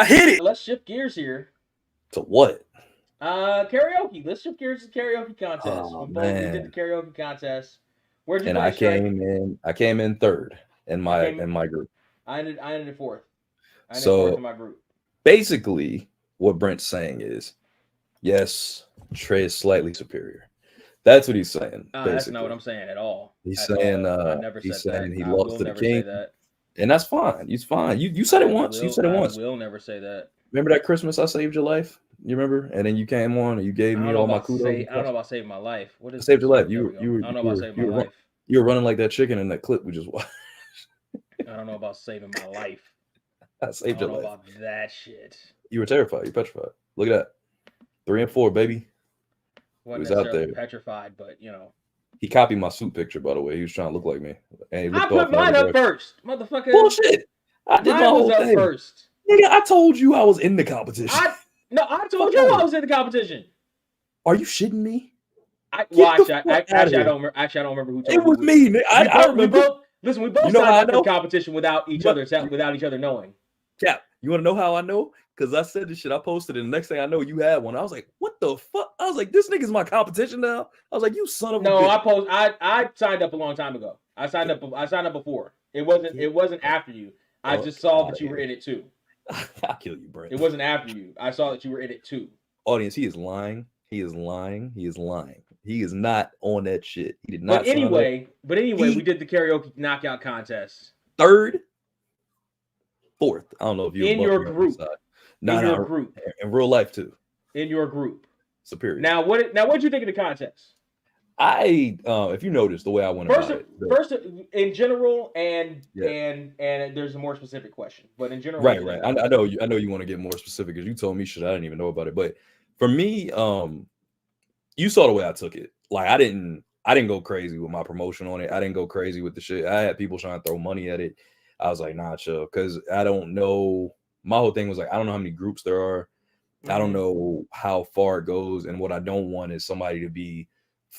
I hit it. Let's shift gears here. To what? Karaoke. Let's shift gears to karaoke contest. Oh We did the man. karaoke contest. Where'd you And I finish, Trey? came in. I came in third in I my came. in my group. I ended fourth. I ended fourth in So my group. basically, what Brent's saying is, yes, Trey is slightly superior. That's what he's saying. That's not what Basically, I'm saying at all. he's At saying all. I never he's said saying that. he I lost will to the never say king, that. and that's fine. He's fine. You said it once. You said it I once. will never say that. Remember that Christmas I saved your life? You remember? And then you came on and you gave I don't me know all my about kudos say. and I don't stuff. know about saving my life. What I is saved your this? life. There we go. I don't know about saving my life. You were running like that chicken in that clip we just watched. I don't know about saving my life. I I saved don't your know life. about that shit. You were terrified. You're petrified. Look at that. 3 and 4, baby. Wasn't was out necessarily there. petrified, but you know. He copied my suit picture, by the way. He was trying to look like me. And he I looked put off in the mine other up direction. first, motherfucker. Bullshit. I did my Mine was whole up thing. first. Nigga, I told you I was in the competition. I told Fuck you outta I here. was in the competition. Are you shitting me? Actually, Get the fuck outta I here. don't remember. Actually, I don't remember who told It was me. me. nigga. I We remember. both listen. We both You know signed how I up for the know? competition without each What? other knowing. Cap, you want to know how I know? Because I said this shit. I posted it. And the next thing I know, you had one. I was like, what the fuck? I was like, this nigga's my competition now. I was like, you son of a No, bitch. I signed up a long time ago. I signed up before. It wasn't after you. I just saw that you were in it too. I'll kill you, Brent. It wasn't after you. I saw that you were in it too. Audience, he is lying. He is lying. He is lying. He is not on that shit. He did not But sign up. we did the karaoke knockout contest. Third, fourth. I don't know if you in your group. No, group. In real life too. In your group. Superior. Now what did you think of the contest? If you notice the way I went about it. First, in general, and there's a more specific question, but in general, right. I know you want to get more specific because you told me shit I didn't even know about it. But for me, you saw the way I took it. Like I didn't go crazy with my promotion on it. I didn't go crazy with the shit. I had people trying to throw money at it. I was like, nah, chill, because I don't know. My whole thing was like, I don't know how many groups there are. I don't know how far it goes, and what I don't want is somebody to be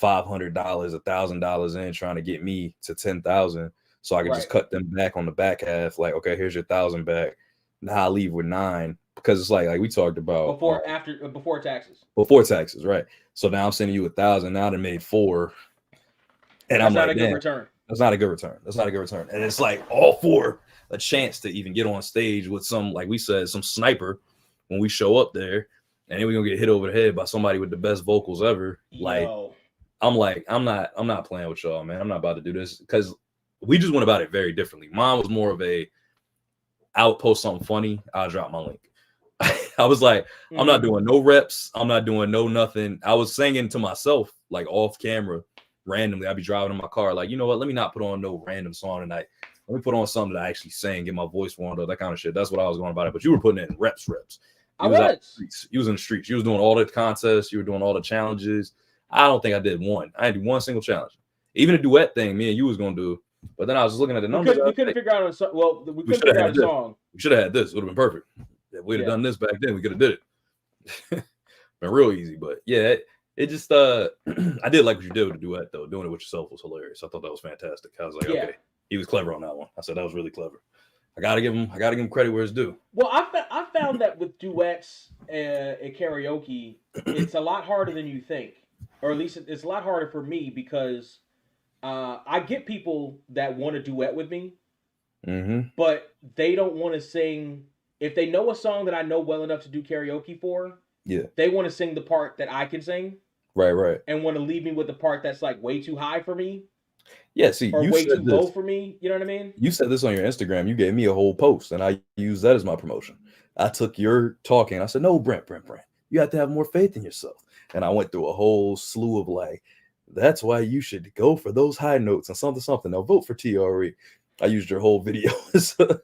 $500, $1,000 in trying to get me to 10,000, so I can just cut them back on the back half. Like, okay, here's your 1,000 back. Now I leave with 9 because it's like we talked about before taxes. Before taxes, right? So now I'm sending you 1,000. Now they made 4, and I'm like, not a good return. That's not a good return. That's not a good return. And it's like all for a chance to even get on stage with some, like we said, some sniper when we show up there, and then we're gonna get hit over the head by somebody with the best vocals ever. Like, I'm not playing with y'all, man. I'm not about to do this because we just went about it very differently. Mine was more of a, I'll post something funny, I'll drop my link. I was like, I'm not doing no reps. I'm not doing no nothing. I was singing to myself, like off camera, randomly. I'd be driving in my car, like, you know what? Let me not put on no random song tonight. Let me put on something that I actually sing, get my voice warmed up, that kind of shit. That's what I was going about it. But you were putting in reps. You was in the streets. You was doing all the contests. You were doing all the challenges. I don't think I did one. I didn't do one single challenge. Even a duet thing, me and you was going to do. But then I was just looking at the numbers. We couldn't figure out a song. Well, we couldn't figure out a song. We should have had this. It would have been perfect. If we'd have done this back then, we could have did it. Been real easy. But yeah, it just I did like what you did with the duet though. Doing it with yourself was hilarious. I thought that was fantastic. I was like, okay, he was clever on that one. I said that was really clever. I gotta give him credit where it's due. Well, I found that with duets and karaoke, it's a lot harder than you think, or at least it's a lot harder for me because I get people that want to duet with me, but they don't want to sing. If they know a song that I know well enough to do karaoke for, they want to sing the part that I can sing, right, and want to leave me with the part that's like way too high for me. Yeah, see, or way too low for me. You know what I mean? You said this on your Instagram. You gave me a whole post, and I used that as my promotion. I took your talking. I said, no, Brent, you have to have more faith in yourself. And I went through a whole slew of like, that's why you should go for those high notes and something. Now vote for TRE. I used your whole video.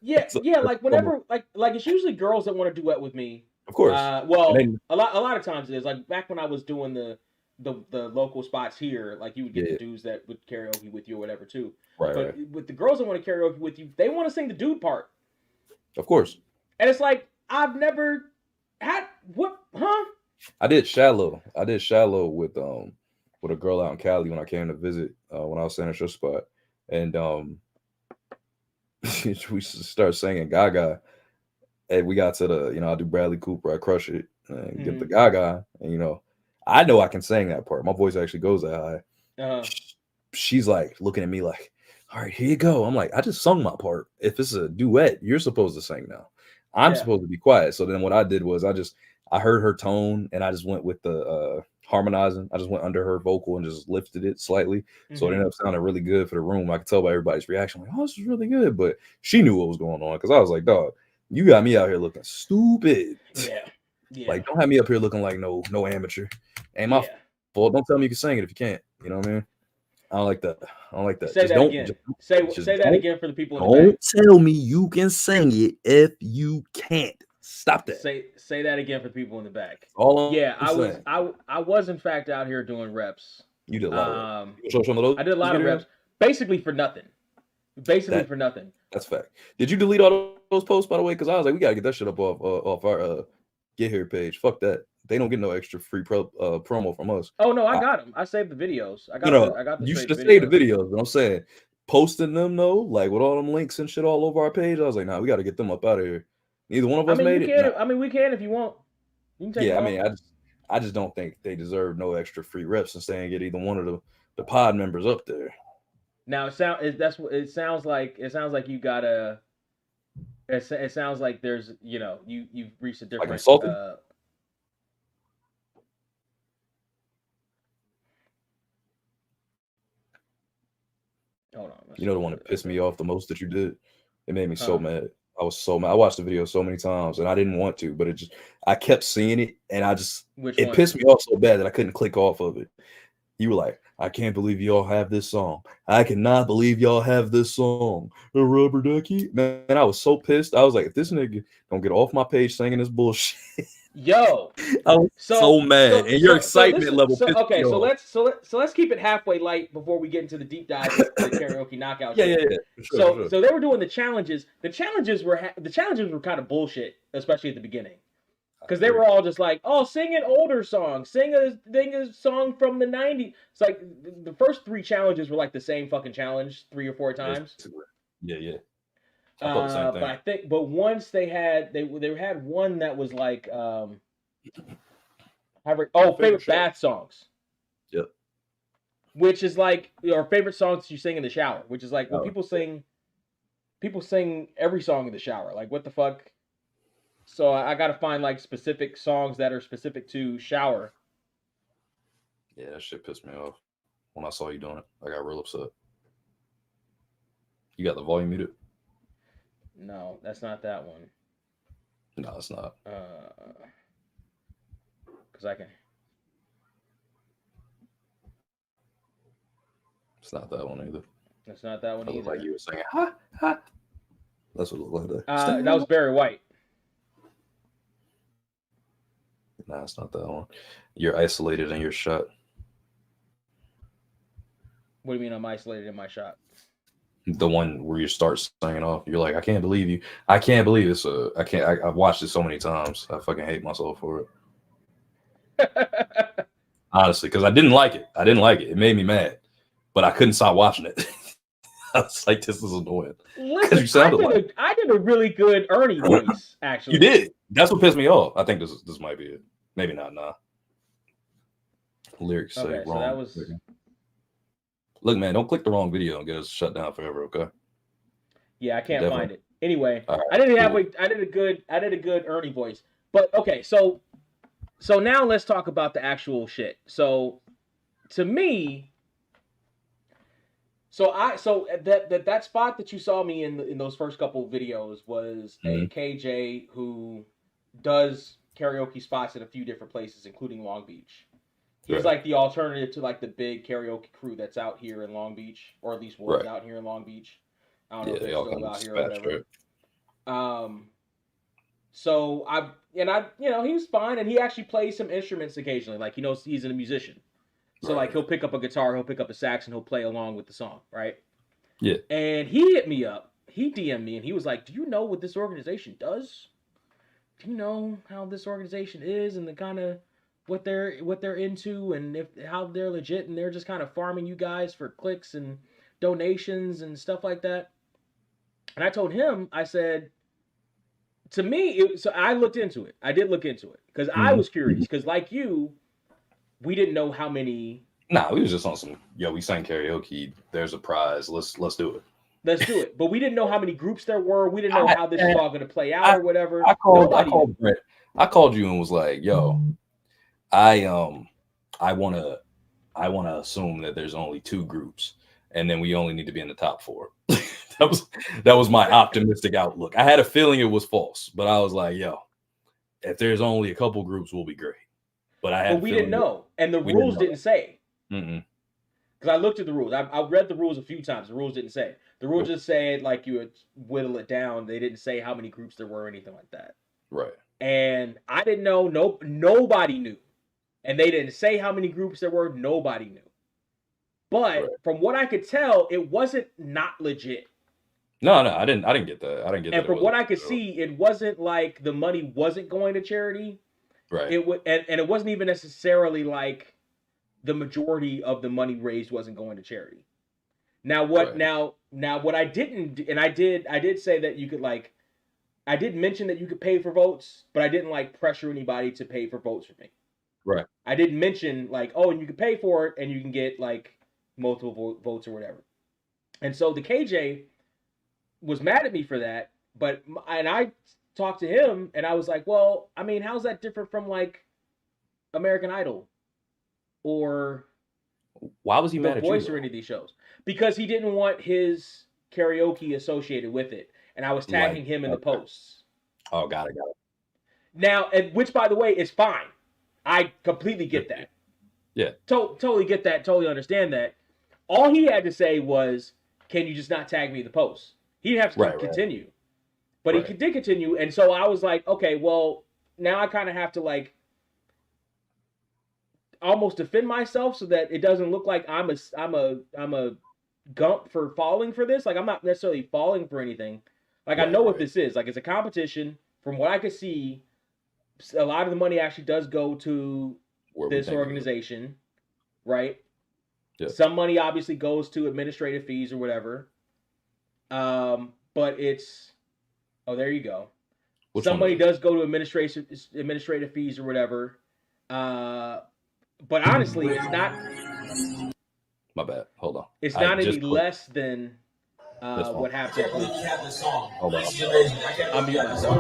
Yeah. Like whenever, like it's usually girls that want to duet with me. Of course. Well, a lot of times it is. Like back when I was doing the local spots here, like you would get the dudes that would karaoke with you or whatever too. But with the girls that want to karaoke with you, they want to sing the dude part. Of course. And it's like I've never had what, huh? I did shallow with a girl out in Cali when I came to visit when I was staying at your spot, and we started singing Gaga, and we got to the, I do Bradley Cooper, I crush it, and get the Mhm. Gaga, and I know I can sing that part. My voice actually goes that high. Uh-huh. She's like looking at me like, all right, here you go. I'm like, I just sung my part. If it's a duet, you're supposed to sing now. I'm Yeah. supposed to be quiet. So then what I did was I heard her tone and I just went with the harmonizing. I just went under her vocal and just lifted it slightly. So it Mhm. ended up sounding really good for the room. I could tell by everybody's reaction, like, oh, this is really good. But she knew what was going on because I was like, dog, you got me out here looking stupid. Yeah. Yeah. Like, don't have me up here looking like no amateur. Ain't my Yeah. fault. Don't tell me you can sing it if you can't. You know what I mean? I don't like that. I don't like that. Say Just that don't. again. Just Say that again for the people in the back. don't tell me you can sing it if you can't. Stop that. Say that again for the people in the back. All Yeah, I'm saying. I was in fact out here doing reps. You did a lot of reps. Um, You show some of those. I did a lot of Get reps, basically for nothing. Basically that. for nothing. That's fact. Did you delete all those posts by the way? Because I was like, we gotta get that shit up off our get here page. Fuck that. They don't get no extra free promo from us. Oh no, I got them. I saved the videos. I got the You should straight have saved the videos. videos. But I'm saying posting them though, like with all them links and shit all over our page. I was like, nah, we got to get them up out of here. Neither one of I us mean, you made it. Nah. can. I mean, we can if you want. You can take Yeah, them I off. mean, I just don't think they deserve no extra free reps and stay and get either one of the pod members up there. Now it sounds like you gotta. It sounds like there's you've reached a different. Consulting. Hold on. You know the one that pissed me off the most that you did? It made me so Huh. mad. I was so mad. I watched the video so many times and I didn't want to, but I kept seeing it and Which it one? pissed me off so bad that I couldn't click off of it. You were like, I can't believe y'all have this song. I cannot believe y'all have this song. A rubber ducky. Man, I was so pissed. I was like, if this nigga don't get off my page singing this bullshit. Yo, I was so mad. And your excitement level pissed me off. let's keep it halfway light before we get into the deep dive of the karaoke knockout. Yeah. Sure. So they were doing the challenges. The challenges were kind of bullshit, especially at the beginning. Because they were all just like, oh, sing an older song, sing a song from the 90s. It's like the first 3 challenges were like the same fucking challenge 3 or 4 times. Yeah. I thought the same thing. But once they had one that was like favorite bath songs. Yep. Which is like your favorite songs you sing in the shower, which is like people sing every song in the shower. Like what the fuck? So I got to find like specific songs that are specific to shower. Yeah, that shit pissed me off when I saw you doing it. I got real upset. You got the volume muted? No, that's not that one. No, it's not. Because I can. It's not that one either. It's not that one either. Like you were singing, ha, ha. That's what it looked like. That was Barry White. Nah, it's not that one. You're isolated in your shot. What do you mean I'm isolated in my shot? The one where you start singing off. You're like, I can't believe you. I can't believe this. I've watched it so many times. I fucking hate myself for it. Honestly, because I didn't like it. It made me mad. But I couldn't stop watching it. I was like, this is annoying. Listen, I did a really good Ernie voice, actually. You did. That's what pissed me off. I think this might be it. Maybe not, nah. Lyrics say wrong. So that was... Look, man, don't click the wrong video and get us shut down forever, okay? Yeah, I can't find it. Anyway, right, I did a good Ernie voice. But okay, so now let's talk about the actual shit. So to me, that spot that you saw me in those first couple of videos was a KJ who does karaoke spots in a few different places, including Long Beach. He's like the alternative to like the big karaoke crew that's out here in Long Beach, or at least was out here in Long Beach. I don't know if they're still out here or whatever. So he was fine, and he actually plays some instruments occasionally. Like he's a musician, so like he'll pick up a guitar, he'll pick up a sax, and he'll play along with the song, right? Yeah. And he hit me up. He DM'd me, and he was like, "Do you know what this organization does? Do you know how this organization is and the kind of what they're into and how they're legit and they're just kind of farming you guys for clicks and donations and stuff like that?" And I told him, I said, to me, so I looked into it. I did look into it because I was curious. Because like you, we didn't know how many. Nah, we was just on some. Yo, we sang karaoke. There's a prize. Let's do it. Let's do it. But we didn't know how many groups there were. We didn't know how this was all going to play out I or whatever. I called Brent. I called you and was like, "Yo, I want to assume that there's only 2 groups, and then we only need to be in the top 4." that was my optimistic outlook. I had a feeling it was false, but I was like, "Yo, if there's only a couple groups, we'll be great." But we didn't know, and the rules didn't say. Because I looked at the rules. I read the rules a few times. The rules didn't say. The rules just said like you would whittle it down. They didn't say how many groups there were or anything like that. Right. And I didn't know. Nobody knew. And they didn't say how many groups there were. Nobody knew. But from what I could tell, it wasn't not legit. No, I didn't get that. I didn't get that. And from what I could see, it wasn't like the money wasn't going to charity. Right. It would, and it wasn't even necessarily like the majority of the money raised wasn't going to charity. Now what? Right. Now what I didn't, and I did say that you could like, I did mention that you could pay for votes, but I didn't like pressure anybody to pay for votes for me. Right. I didn't mention like, oh, and you can pay for it and you can get like multiple votes or whatever. And so the KJ was mad at me for that, and I talked to him and I was like, well, I mean, how's that different from like American Idol or why was he mad at you? Voice or any of these shows? Because he didn't want his karaoke associated with it, and I was tagging him in the posts. Oh, got it. Now, which by the way is fine. I completely get that. Yeah. Totally get that. Totally understand that. All he had to say was, "Can you just not tag me in the post?" He didn't have to continue, but he did continue, and so I was like, okay, well, now I kind of have to like almost defend myself so that it doesn't look like I'm a gump for falling for this. Like I'm not necessarily falling for anything. Like I know what this is. Like it's a competition. From what I could see, a lot of the money actually does go to this organization, right? Yeah. Some money obviously goes to administrative fees or whatever. But it's there you go. Some money does go to administrative fees or whatever. But honestly, it's not. My bad. Hold on. It's not any less than what happened. Hold on. I'm muting myself.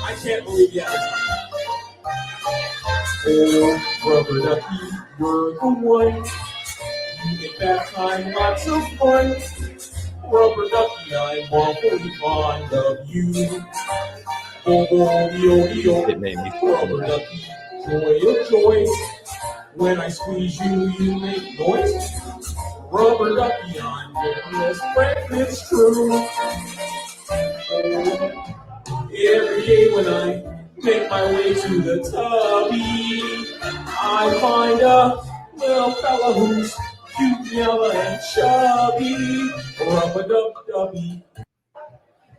I can't believe you have this. Rubber ducky, you're the one. You get that time, lots of fun. Rubber ducky, I'm awfully fond of you. It made me Rubber ducky, joy of joy. When I squeeze you, you make noise. Rubber ducky, I'm your best friend, it's true. Every day when I make my way to the tubby, I find a little fella who's cute, yellow, and chubby. Rub-a-dub-dubby.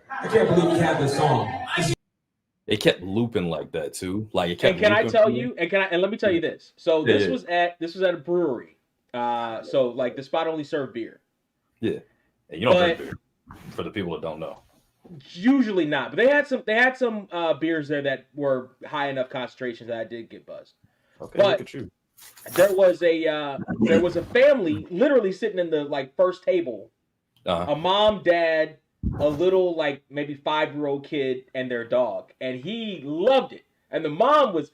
I can't believe you had this song. It kept looping like that too. Like it kept. And can I tell you? And let me tell you this. So this was at a brewery. So like the spot only served beer. Yeah, and you don't drink beer. For the people that don't know. Usually not, but they had some beers there that were high enough concentrations that I did get buzzed. Okay, look at you. There was a family literally sitting in the like first table, a mom, dad, a little like maybe 5-year-old kid, and their dog, and he loved it. And the mom was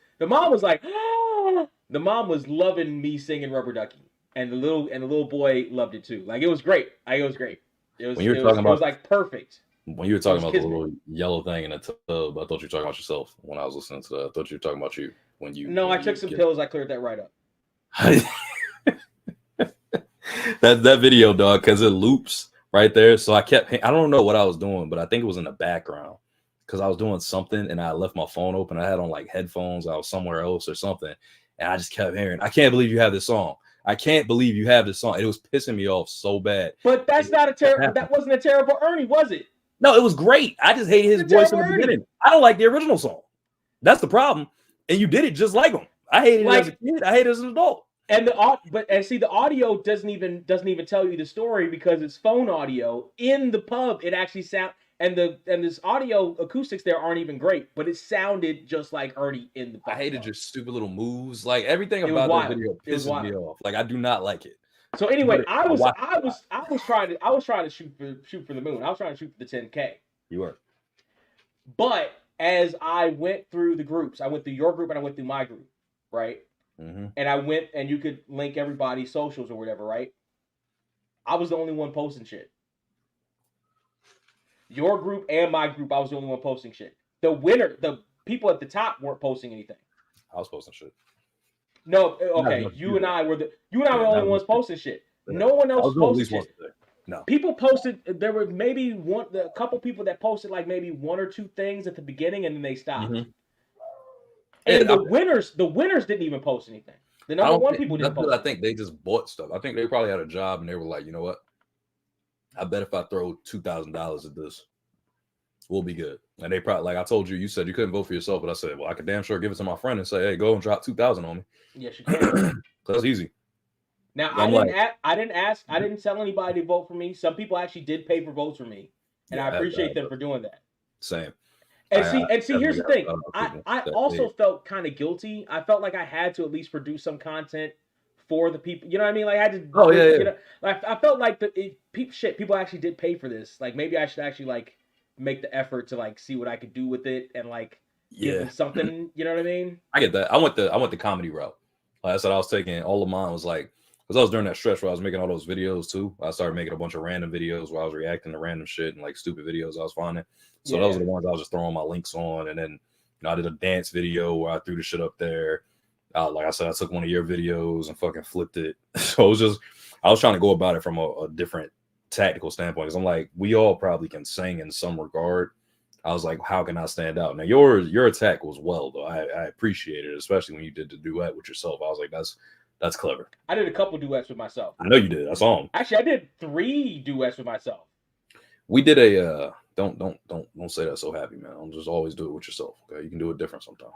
like, ah! The mom was loving me singing Rubber Ducky, and the little boy loved it too. Like it was great. It was like perfect. When you were talking about the little yellow thing in the tub, I thought you were talking about yourself when I was listening to that. I thought you were talking about you when you. No, I took some pills. I cleared that right up. that video, dog, because it loops right there. So I don't know what I was doing, but I think it was in the background because I was doing something and I left my phone open. I had on like headphones. I was somewhere else or something. And I just kept hearing, I can't believe you have this song. I can't believe you have this song. It was pissing me off so bad. But that's that wasn't a terrible Ernie, was it? No, it was great. I just hated his voice in the beginning. I don't like the original song. That's the problem. And you did it just like him. I hated it as a kid. I hate it as an adult. And the audio doesn't even tell you the story because it's phone audio. In the pub, it actually and this audio acoustics there aren't even great, but it sounded just like Ernie in the I hated your stupid little moves. Like everything about wild. that video pisses me off. Like I do not like it. So anyway, I was trying to shoot for the moon. I was trying to shoot for the 10K. You were. But as I went through the groups, I went through your group and I went through my group, right? Mm-hmm. And I went, and you could link everybody's socials or whatever, right? I was the only one posting shit. Your group and my group, I was the only one posting shit. The people at the top weren't posting anything. I was posting shit. No, okay. You and I were the only ones posting shit. No one else posted shit. No. People posted. There were maybe a couple people that posted like maybe one or two things at the beginning, and then they stopped. Mm-hmm. And the winners didn't even post anything. The number one people didn't post. I think they just bought stuff. I think they probably had a job and they were like, you know what? I bet if I throw $2,000 at this, we'll be good. And they probably, like I told you, you said you couldn't vote for yourself, but I said, well, I could damn sure give it to my friend and say, hey, go and drop $2,000 on me. Yes, you can. That's easy. Now I didn't tell anybody to vote for me. Some people actually did pay for votes for me, and I appreciate them for doing that. Same. And see, here's the thing. I also felt kind of guilty. I felt like I had to at least produce some content for the people. You know what I mean? Like I had to. Oh yeah. You know, like I felt like people actually did pay for this. Like maybe I should actually like make the effort to like see what I could do with it and like give them something. You know what I mean? I get that. I went the comedy route. Like I said, I was taking all of mine was like, because I was during that stretch where I was making all those videos too. I started making a bunch of random videos where I was reacting to random shit and like stupid videos I was finding. So those are the ones I was just throwing my links on. And then I did a dance video where I threw the shit up there. Like I said, I took one of your videos and fucking flipped it. So I was trying to go about it from a different tactical standpoint. Because I'm like, we all probably can sing in some regard. I was like, how can I stand out? Now your attack was well though. I appreciate it, especially when you did the duet with yourself. I was like, that's clever. I did a couple duets with myself. I know you did. I saw them. Actually, I did 3 duets with myself. We did a don't say that so happy, man. I'll just always do it with yourself. Okay, you can do it different sometime.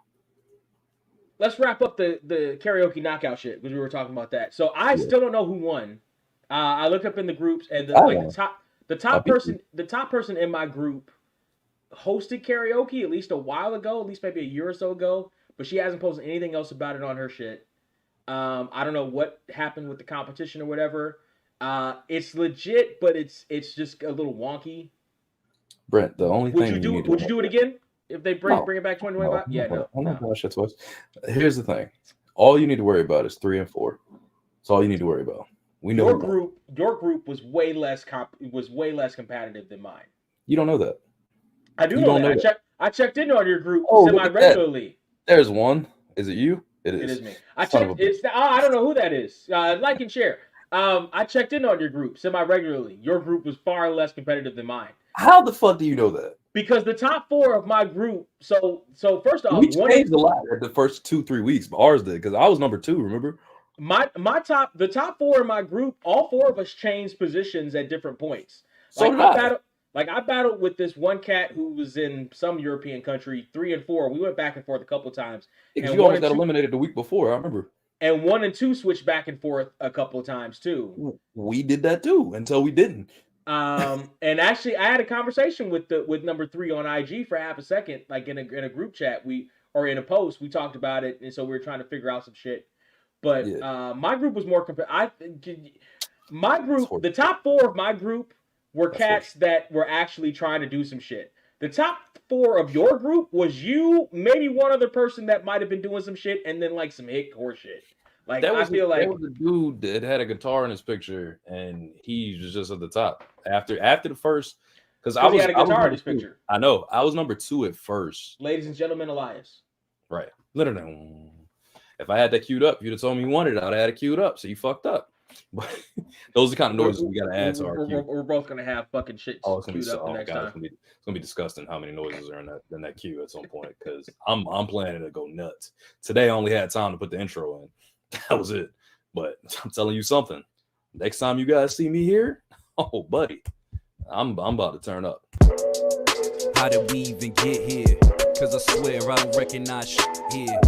Let's wrap up the karaoke knockout shit because we were talking about that. So I still don't know who won. I looked up in the groups and the top person in my group hosted karaoke at least a while ago, at least maybe a year or so ago, but she hasn't posted anything else about it on her shit. I don't know what happened with the competition or whatever. It's legit, but it's just a little wonky. Brent, the only thing would you do it again if they bring it back 2025? No. Here's the thing: all you need to worry about is 3 and 4. That's all you need to worry about. We know your group was way less competitive than mine. You don't know that. I do know that. I checked in on your group semi-regularly. There's one. Is it you? It is me. I checked. I don't know who that is. Like and share. I checked in on your group semi-regularly. Your group was far less competitive than mine. How the fuck do you know that? Because the top 4 of my group. So first off, we changed a lot the first 2-3 weeks, but ours did because I was number 2. Remember? The top 4 in my group. All 4 of us changed positions at different points. So I battled with this one cat who was in some European country. 3 and 4. We went back and forth a couple of times. Because you almost got eliminated the week before. I remember. And 1 and 2 switched back and forth a couple of times too. We did that too until we didn't. And actually, I had a conversation with number 3 on IG for half a second, like in a group chat. Or in a post, we talked about it, and so we were trying to figure out some shit. But my group was more my group, the top 4 of my group were cats that were actually trying to do some shit. The top 4 of your group was you, maybe one other person that might have been doing some shit, and then like some hick horse shit. Like there was a dude that had a guitar in his picture, and he was just at the top after the first. Because he had a guitar in his picture. I know. I was number 2 at first. Ladies and gentlemen, Elias. Right. Literally. If I had that queued up, you'd have told me you wanted it. I'd have had it queued up. So you fucked up. But those are the kind of noises we got to add to our queue. We're both going to have fucking shit queued up the next time. It's going to be disgusting how many noises are in that queue at some point because I'm planning to go nuts. Today I only had time to put the intro in. That was it. But I'm telling you something. Next time you guys see me here, oh, buddy, I'm about to turn up. How did we even get here? Because I swear I don't recognize shit here.